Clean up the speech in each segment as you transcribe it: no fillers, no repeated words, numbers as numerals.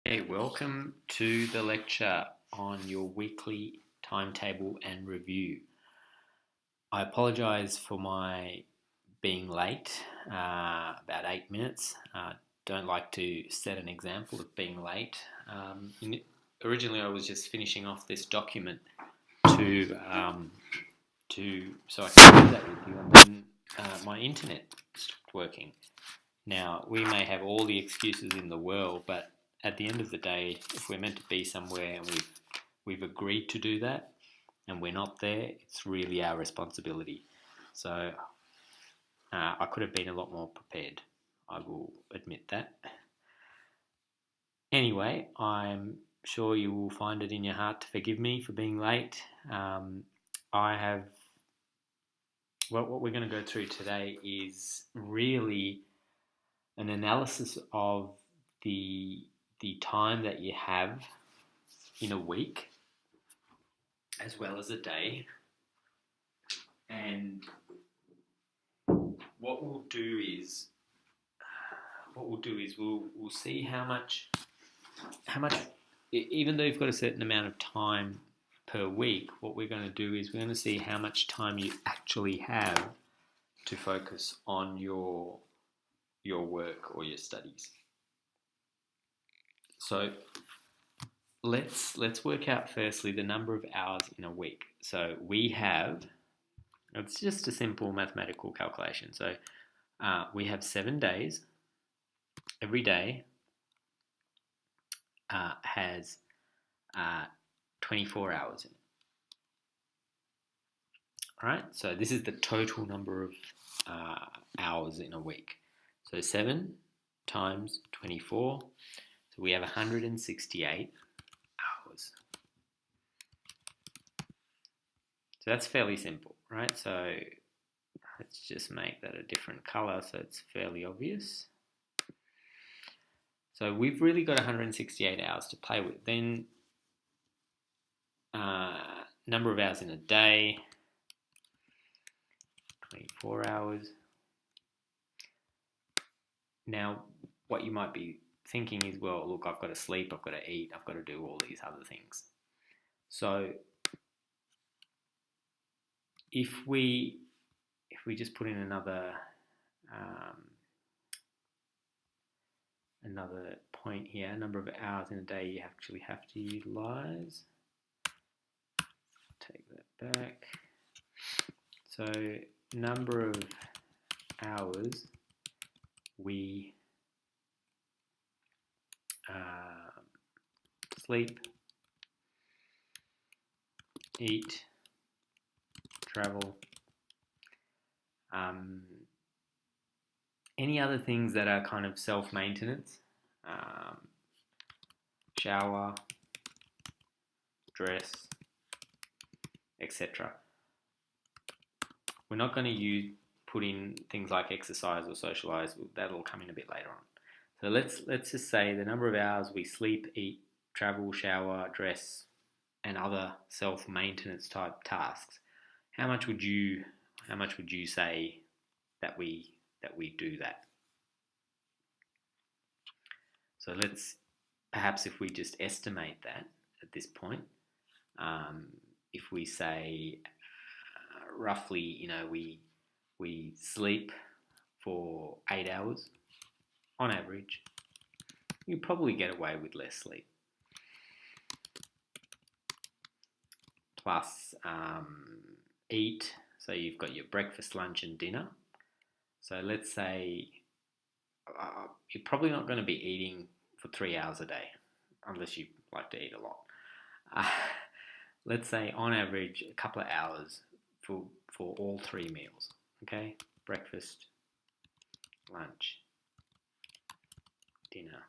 Hey, welcome to the lecture on your weekly timetable and review. I apologise for my being late, about 8 minutes. Don't like to set an example of being late. Originally, I was just finishing off this document to so I can share that with you, and then my internet stopped working. Now, we may have all the excuses in the world, but at the end of the day, if we're meant to be somewhere and we've agreed to do that and we're not there, it's really our responsibility. So I could have been a lot more prepared. I will admit that. Anyway, I'm sure you will find it in your heart to forgive me for being late. What we're going to go through today is really an analysis of the time that you have in a week as well as a day, and what we'll do is we'll see how much even though you've got a certain amount of time per week, what we're going to do is we're going to see how much time you actually have to focus on your work or your studies. So let's work out firstly the number of hours in a week. So it's just a simple mathematical calculation. So we have 7 days. Every day has 24 hours in it. All right, so this is the total number of hours in a week. So 7 times 24, so we have 168 hours. So that's fairly simple, right? So let's just make that a different color so it's fairly obvious. So we've really got 168 hours to play with. Then number of hours in a day, 24 hours. Now, what you might be thinking is, well, look, I've got to sleep, I've got to eat, I've got to do all these other things. So if we just put in another point here, number of hours in a day you actually have to utilize. Take that back. So number of hours we sleep, eat, travel, any other things that are kind of self-maintenance, shower, dress, etc. We're not going to put in things like exercise or socialize. That'll come in a bit later on. So let's just say the number of hours we sleep, eat, travel, shower, dress, and other self-maintenance type tasks. How much would you say that we do that? So let's perhaps, if we just estimate that at this point, if we say roughly, we sleep for 8 hours on average, you probably get away with less sleep. Plus eat, so you've got your breakfast, lunch and dinner. So let's say you're probably not going to be eating for 3 hours a day, unless you like to eat a lot. Let's say on average a couple of hours for all 3 meals, okay? Breakfast, lunch, dinner.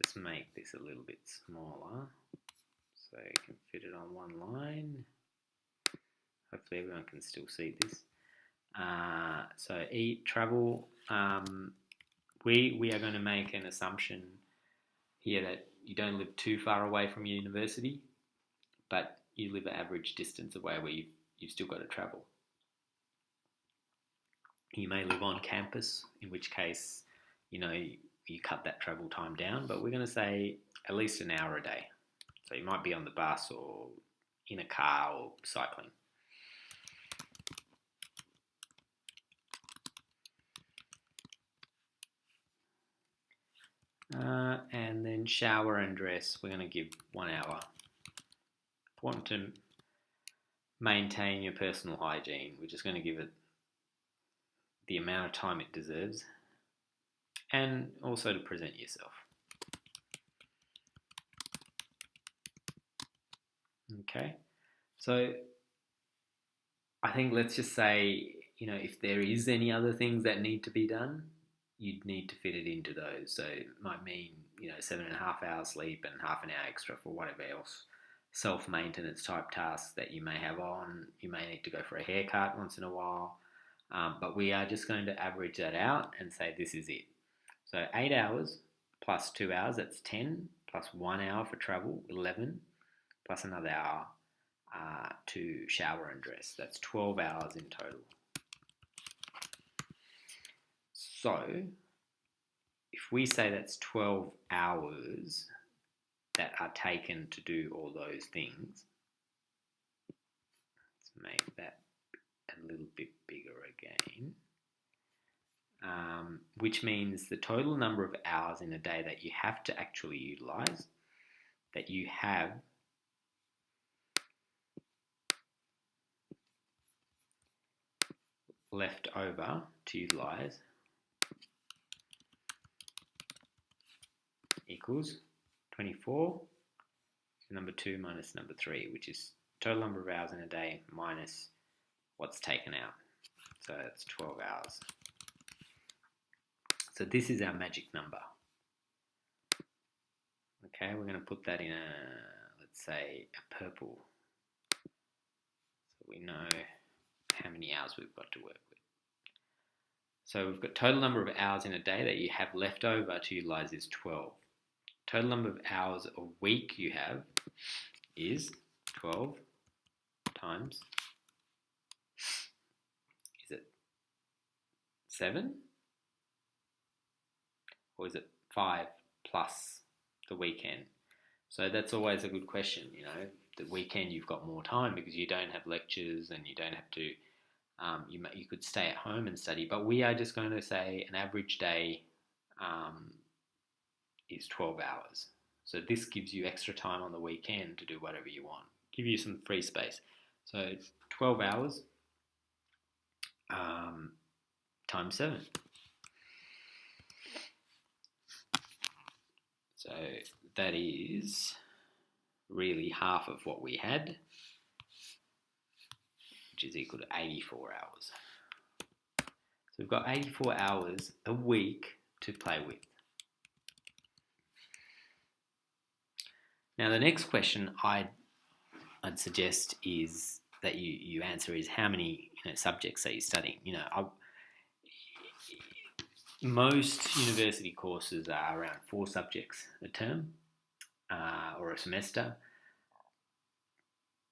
Just make this a little bit smaller so you can fit it on one line. Hopefully everyone can still see this. So eat, travel. We are going to make an assumption here that you don't live too far away from your university, but you live an average distance away where you've still got to travel. You may live on campus, in which case, you cut that travel time down, but we're going to say at least an hour a day. So you might be on the bus or in a car or cycling. And then shower and dress, we're going to give 1 hour. Want to maintain your personal hygiene, we're just going to give it the amount of time it deserves, and also to present yourself. Okay, so I think let's just say, if there is any other things that need to be done, you'd need to fit it into those. So it might mean, 7.5 hours sleep and half an hour extra for whatever else self-maintenance type tasks that you may have on. You may need to go for a haircut once in a while. But we are just going to average that out and say this is it. So 8 hours plus 2 hours, that's 10, plus 1 hour for travel, 11, plus another hour to shower and dress. That's 12 hours in total. So if we say that's 12 hours that are taken to do all those things, let's make that a little bit bigger again, which means the total number of hours in a day that you have to actually utilize, that you have left over to utilize, equals 24, number 2 minus number 3, which is total number of hours in a day minus what's taken out. So that's 12 hours. So this is our magic number. Okay, we're going to put that in let's say a purple. So we know how many hours we've got to work with. So we've got total number of hours in a day that you have left over to utilize is 12. Total number of hours a week you have is 12 times, is it 7? Or is it 5 plus the weekend? So that's always a good question, The weekend you've got more time because you don't have lectures and you don't have to, you could stay at home and study. But we are just going to say an average day is 12 hours. So this gives you extra time on the weekend to do whatever you want. Give you some free space. So 12 hours times 7. So that is really half of what we had, which is equal to 84 hours. So we've got 84 hours a week to play with. Now the next question I'd suggest is that you answer is how many subjects are you studying? Most university courses are around 4 subjects a term or a semester.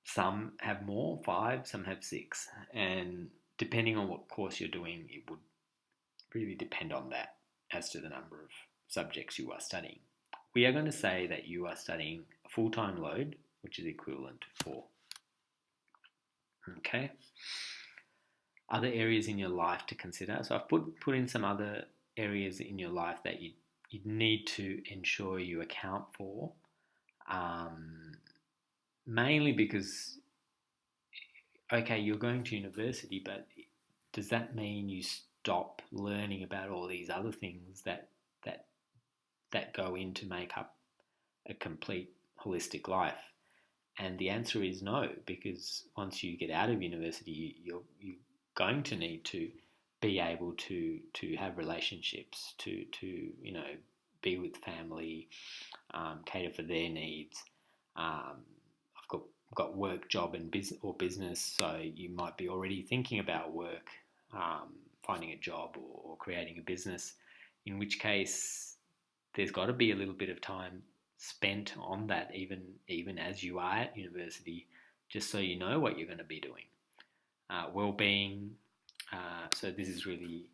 Some have more, 5, some have 6. And depending on what course you're doing, it would really depend on that as to the number of subjects you are studying. We are going to say that you are studying a full-time load, which is equivalent to 4. Okay. Other areas in your life to consider. So I've put in some other areas in your life that you need to ensure you account for, mainly because, okay, you're going to university, but does that mean you stop learning about all these other things that go in to make up a complete holistic life? And the answer is no, because once you get out of university, you're going to need to be able to have relationships, to be with family, cater for their needs. I've got work, job, and business, so you might be already thinking about work, finding a job or creating a business, in which case there's got to be a little bit of time spent on that, even as you are at university, just so you know what you're going to be doing. Well-being, So this is really,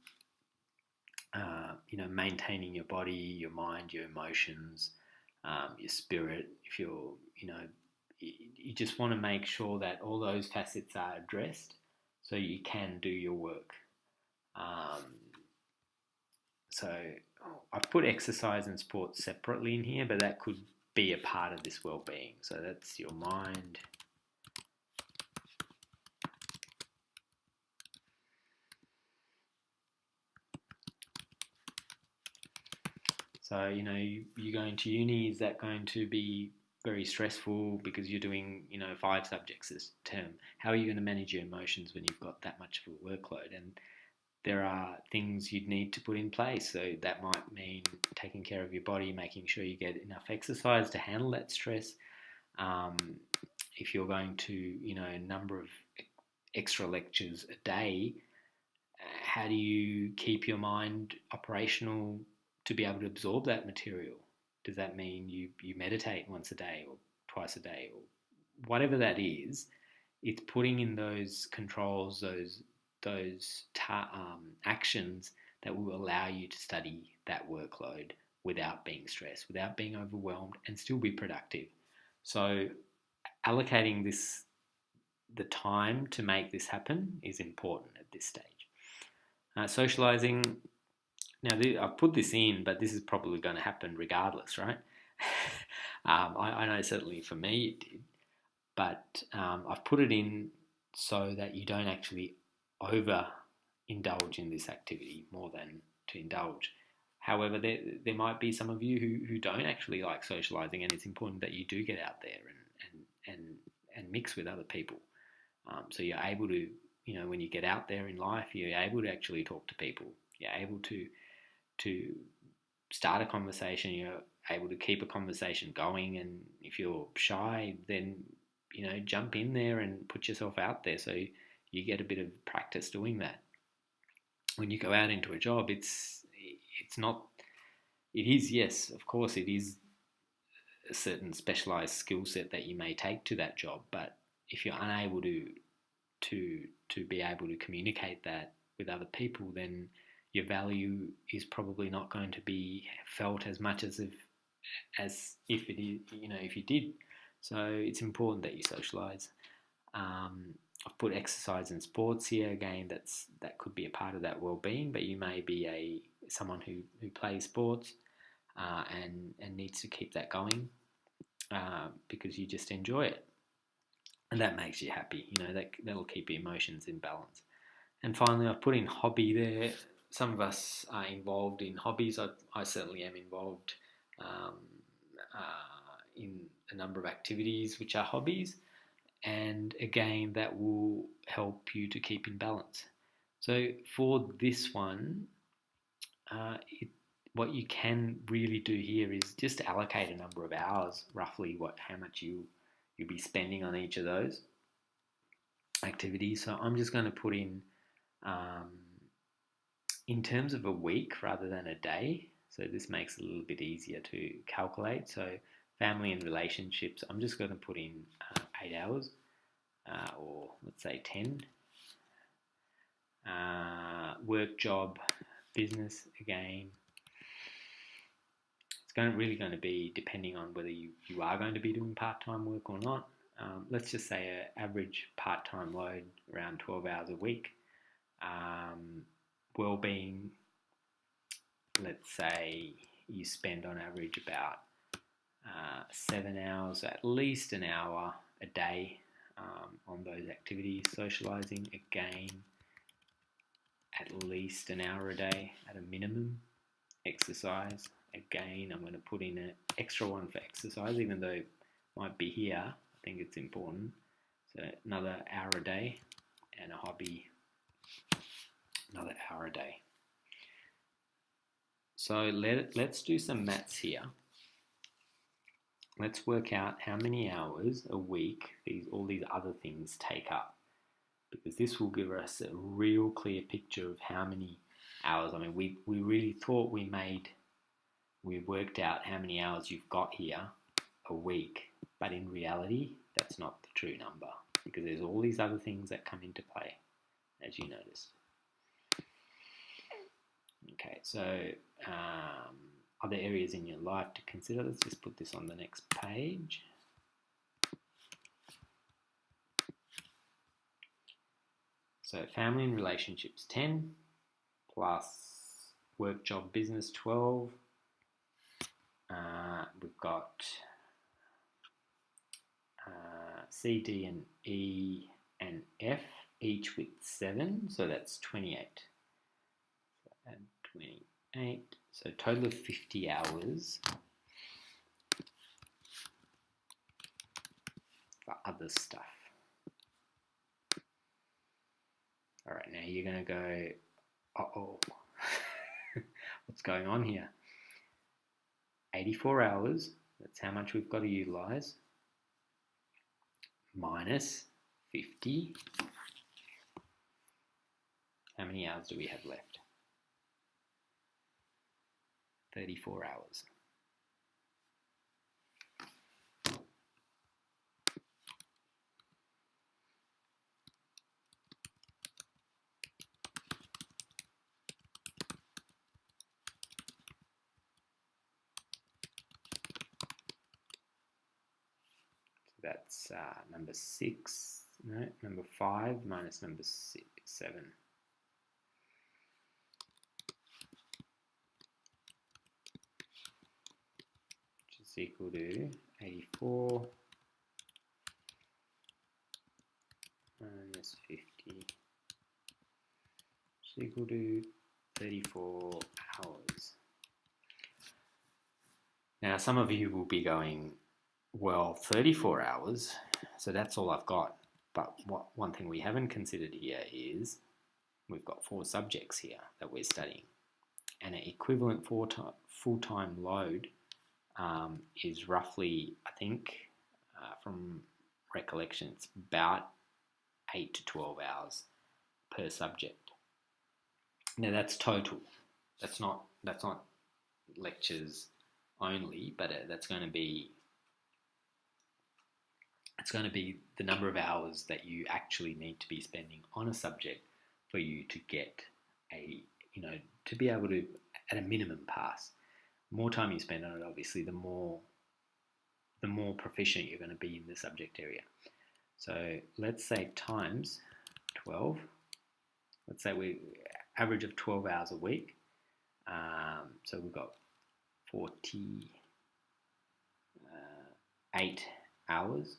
maintaining your body, your mind, your emotions, your spirit. If you're, you just want to make sure that all those facets are addressed so you can do your work. Um, so I've put exercise and sports separately in here, but that could be a part of this well-being. So that's your mind. So, you're going to uni, is that going to be very stressful because you're doing, 5 subjects this term? How are you going to manage your emotions when you've got that much of a workload? And there are things you'd need to put in place. So that might mean taking care of your body, making sure you get enough exercise to handle that stress. Um, if you're going to, a number of extra lectures a day, how do you keep your mind operational to be able to absorb that material? Does that mean you meditate once a day or twice a day or whatever that is? It's putting in those controls, those actions that will allow you to study that workload without being stressed, without being overwhelmed, and still be productive. So allocating the time to make this happen is important at this stage. Socializing. Now, I've put this in, but this is probably going to happen regardless, right? I know certainly for me it did, but I've put it in so that you don't actually overindulge in this activity more than to indulge. However, there might be some of you who don't actually like socializing, and it's important that you do get out there and mix with other people. So you're able to, when you get out there in life, you're able to actually talk to people. You're able to start a conversation. You're able to keep a conversation going. And if you're shy, then jump in there and put yourself out there so you get a bit of practice doing that. When you go out into a job, it's not. It is, yes, of course, it is a certain specialized skill set that you may take to that job, but if you're unable to be able to communicate that with other people, then your value is probably not going to be felt as much as if it is, if you did. So it's important that you socialize. I've put exercise and sports here again. That could be a part of that well-being, but you may be someone who plays sports and needs to keep that going because you just enjoy it. And that makes you happy. That'll keep your emotions in balance. And finally, I've put in hobby there. Some of us are involved in hobbies. I certainly am involved in a number of activities which are hobbies. And again, that will help you to keep in balance. So for this one, what you can really do here is just allocate a number of hours, roughly how much you'll be spending on each of those activities. So I'm just going to put in terms of a week rather than a day. So this makes it a little bit easier to calculate. So family and relationships, I'm just going to put in 8 hours or let's say 10. Work, job, business, again, it's really going to be depending on whether you are going to be doing part-time work or not. Let's just say an average part-time load around 12 hours a week. Well-being, let's say you spend on average about 7 hours, at least an hour a day on those activities. Socialising, again, at least an hour a day at a minimum. Exercise, again, I'm going to put in an extra one for exercise, even though it might be here. I think it's important. So another hour a day, and a hobby, another hour a day. So let's do some maths here. Let's work out how many hours a week all these other things take up, because this will give us a real clear picture of how many hours. I mean, we really thought we worked out how many hours you've got here a week, but in reality, that's not the true number, because there's all these other things that come into play, as you notice. Okay, so other areas in your life to consider. Let's just put this on the next page. So family and relationships 10 plus work, job, business 12. We've got C, D, and E and F each with 7, so that's 28. So add 28, so total of 50 hours for other stuff. All right, now you're going to go, uh-oh, what's going on here? 84 hours, that's how much we've got to utilise, minus 50. How many hours do we have left? 34 hours. That's number 6, no, number 5 minus number 7. Which is equal to 84 minus 50, which is equal to 34 hours. Now, some of you will be going, well, 34 hours, so that's all I've got. But one thing we haven't considered here is we've got 4 subjects here that we're studying. And an equivalent full-time load is roughly, I think, from recollection, it's about 8 to 12 hours per subject. Now that's total. That's not lectures only, but that's going to be the number of hours that you actually need to be spending on a subject for you to get to be able to, at a minimum, pass. The more time you spend on it, obviously, the more proficient you're going to be in the subject area. So let's say times 12. Let's say we average of 12 hours a week. So we've got 48 hours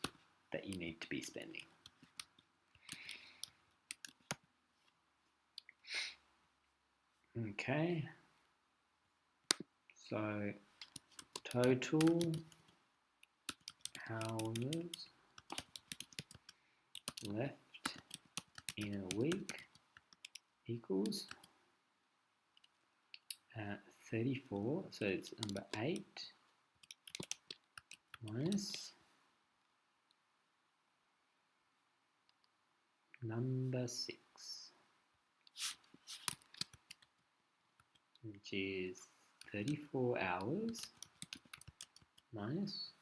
that you need to be spending. Okay, so total hours left in a week equals 34, so it's number 8 minus number 6, which is 34 hours minus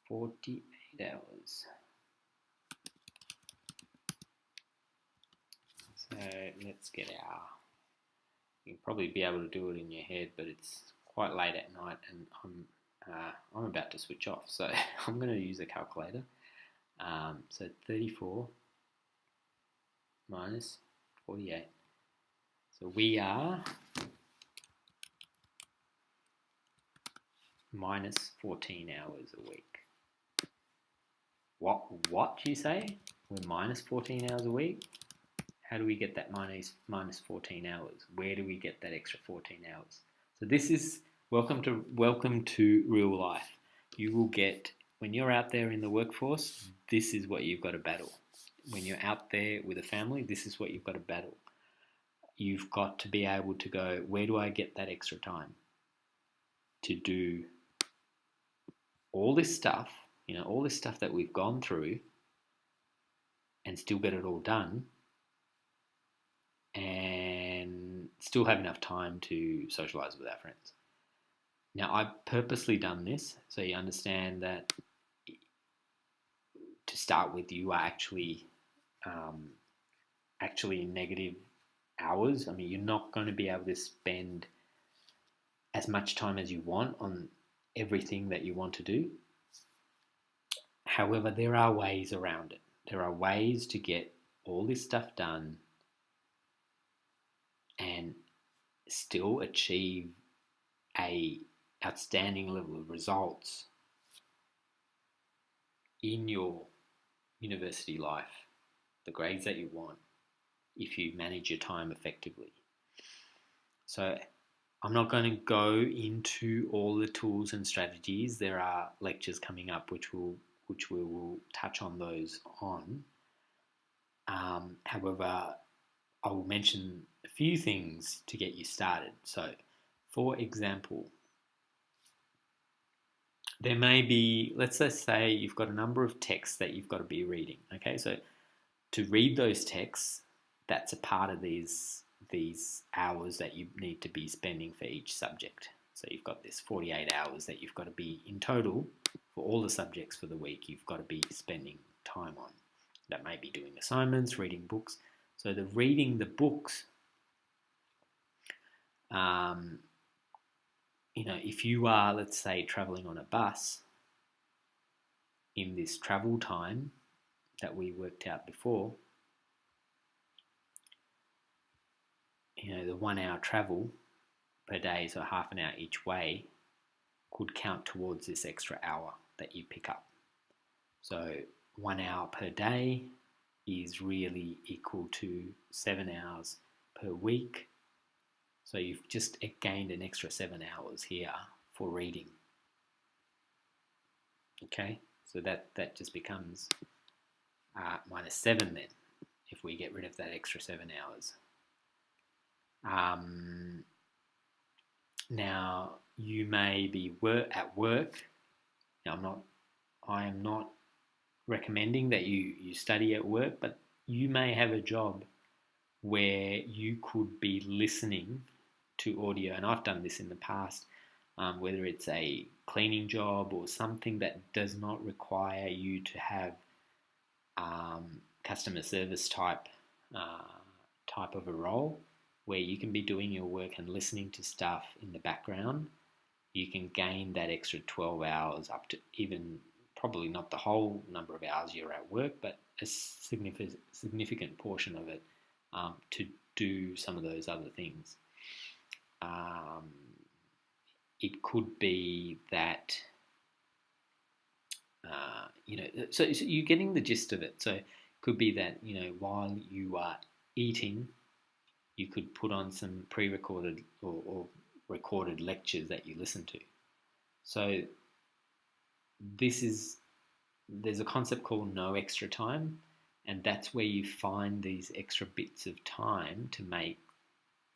48 hours. So let's get you'll probably be able to do it in your head, but it's quite late at night and I'm about to switch off, so I'm going to use a calculator. So 34 minus 48. So we are minus 14 hours a week. What you say? We're minus 14 hours a week? How do we get that minus 14 hours? Where do we get that extra 14 hours? So this is welcome to real life. You will get, when you're out there in the workforce, this is what you've got to battle. When you're out there with a family, this is what you've got to battle. You've got to be able to go, where do I get that extra time to do all this stuff, all this stuff that we've gone through and still get it all done and still have enough time to socialise with our friends. Now, I've purposely done this so you understand that to start with, you are actually negative hours. I mean, you're not going to be able to spend as much time as you want on everything that you want to do. However, there are ways around it. There are ways to get all this stuff done and still achieve a outstanding level of results in your university life, the grades that you want, if you manage your time effectively. So I'm not going to go into all the tools and strategies. There are lectures coming up which we will touch on those on. However, I will mention a few things to get you started. So, for example, there may be, let's just say you've got a number of texts that you've got to be reading. Okay, so to read those texts, that's a part of these hours that you need to be spending for each subject. So you've got this 48 hours that you've got to be in total for all the subjects for the week. You've got to be spending time on. That may be doing assignments, reading books. So the reading the books, if you are, let's say, traveling on a bus in this travel time that we worked out before, the 1 hour travel per day, so half an hour each way, could count towards this extra hour that you pick up. So 1 hour per day is really equal to 7 hours per week. So you've just gained an extra 7 hours here for reading. Okay, so that just becomes -7 then, if we get rid of that extra 7 hours. Now you may be at work. Now I am not recommending that you study at work, but you may have a job where you could be listening to audio, and I've done this in the past, whether it's a cleaning job or something that does not require you to have customer service type of a role, where you can be doing your work and listening to stuff in the background. You can gain that extra 12 hours, up to even probably not the whole number of hours you're at work, but a significant portion of it to do some of those other things. It could be that, so you're getting the gist of it. So it could be that, while you are eating, you could put on some pre-recorded or recorded lectures that you listen to. So there's a concept called no extra time, and that's where you find these extra bits of time to make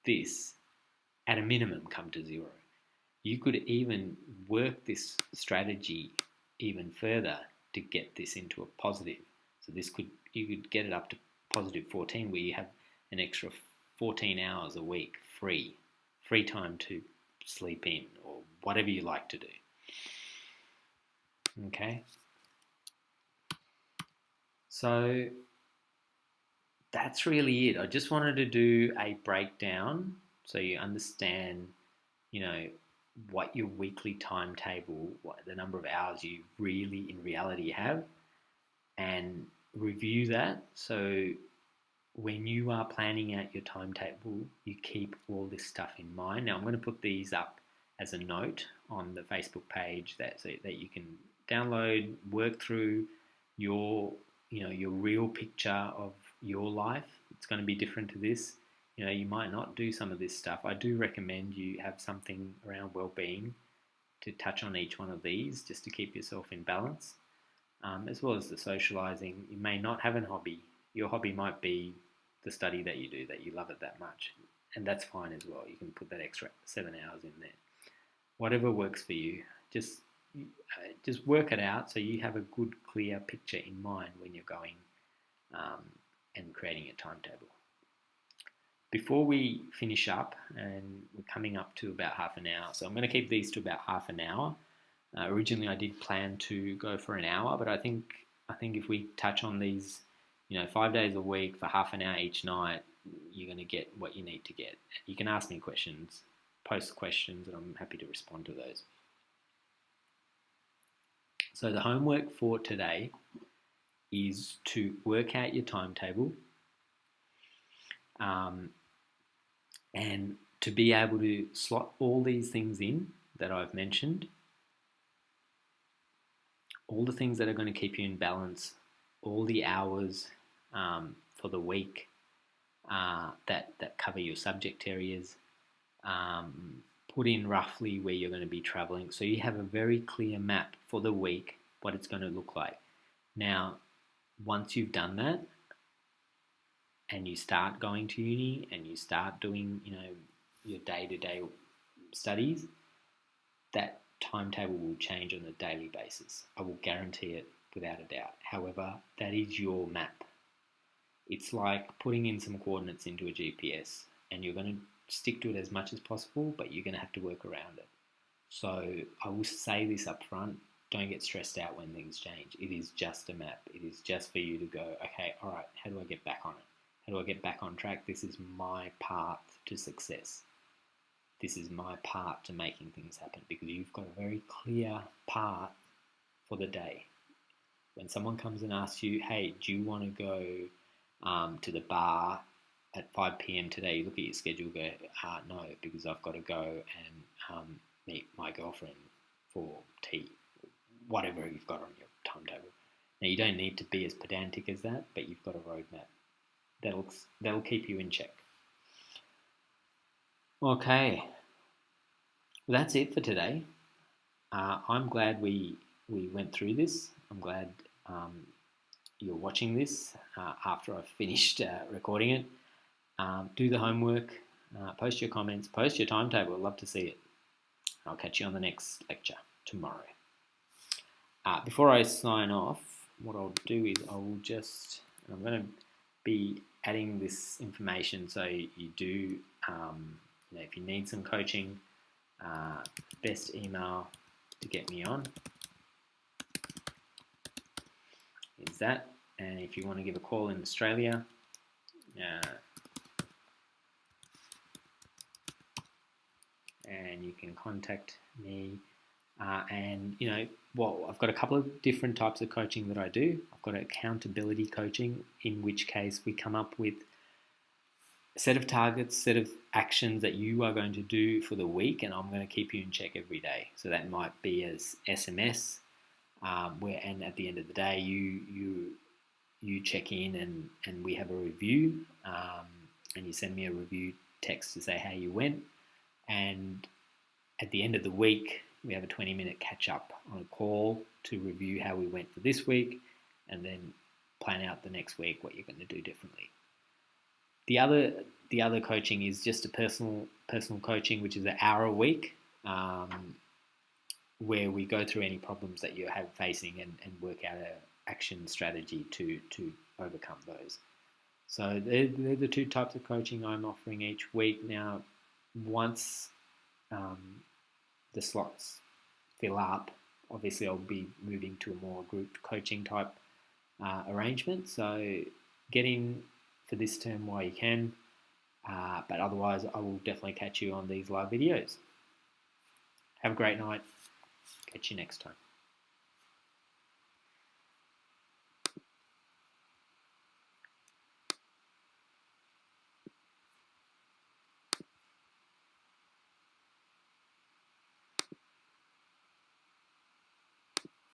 this, at a minimum, come to zero. You could even work this strategy even further to get this into a positive. So you could get it up to positive 14, where you have an extra 14 hours a week free time to sleep in or whatever you like to do. Okay, so that's really it. I just wanted to do a breakdown so you understand, what your weekly timetable, what the number of hours you really in reality have, and review that. So when you are planning out your timetable, you keep all this stuff in mind. Now I'm going to put these up as a note on the Facebook page so that you can download, work through your real picture of your life. It's going to be different to this. You might not do some of this stuff. I do recommend you have something around well-being to touch on each one of these, just to keep yourself in balance, as well as the socializing. You may not have a hobby. Your hobby might be the study that you do, that you love it that much, and that's fine as well. You can put that extra 7 hours in there. Whatever works for you, just work it out so you have a good, clear picture in mind when you're going and creating a timetable. Before we finish up, and we're coming up to about half an hour, so I'm going to keep these to about half an hour. Originally, I did plan to go for an hour, but I think if we touch on these, 5 days a week for half an hour each night, you're going to get what you need to get. You can ask me questions, post questions, and I'm happy to respond to those. So the homework for today is to work out your timetable, and to be able to slot all these things in that I've mentioned, all the things that are going to keep you in balance, all the hours for the week that cover your subject areas, put in roughly where you're going to be traveling, so you have a very clear map for the week, what it's going to look like. Now, once you've done that, and you start going to uni and you start doing, your day-to-day studies, that timetable will change on a daily basis. I will guarantee it without a doubt. However, that is your map. It's like putting in some coordinates into a GPS, and you're going to stick to it as much as possible, but you're going to have to work around it. So I will say this up front, don't get stressed out when things change. It is just a map. It is just for you to go, okay, all right, how do I get back on it? How do I get back on track? This is my path to success. This is my part to making things happen, because you've got a very clear path for the day. When someone comes and asks you, hey, do you want to go to the bar at 5 p.m. today? You look at your schedule, go, no, because I've got to go and meet my girlfriend for tea, whatever you've got on your timetable. Now, you don't need to be as pedantic as that, but you've got a roadmap. That'll keep you in check. Okay, well, that's it for today. I'm glad we went through this. I'm glad you're watching this after I've finished recording it. Do the homework, post your comments, post your timetable. I'd love to see it. I'll catch you on the next lecture tomorrow. Before I sign off, what I'll do is I'm going to be adding this information so you do, if you need some coaching, best email to get me on is that. And if you want to give a call in Australia, and you can contact me. I've got a couple of different types of coaching that I do. I've got accountability coaching, in which case we come up with a set of targets, set of actions that you are going to do for the week, and I'm going to keep you in check every day. So that might be as SMS, and at the end of the day, you check in and we have a review, and you send me a review text to say how you went. And at the end of the week, we have a 20-minute catch-up on a call to review how we went for this week, and then plan out the next week what you're going to do differently. The other coaching is just a personal coaching, which is an hour a week, where we go through any problems that you have facing and work out an action strategy to overcome those. So they're the two types of coaching I'm offering each week. Now, once the slots fill up, obviously I'll be moving to a more group coaching type arrangement. So get in for this term while you can, but otherwise I will definitely catch you on these live videos. Have a great night. Catch you next time.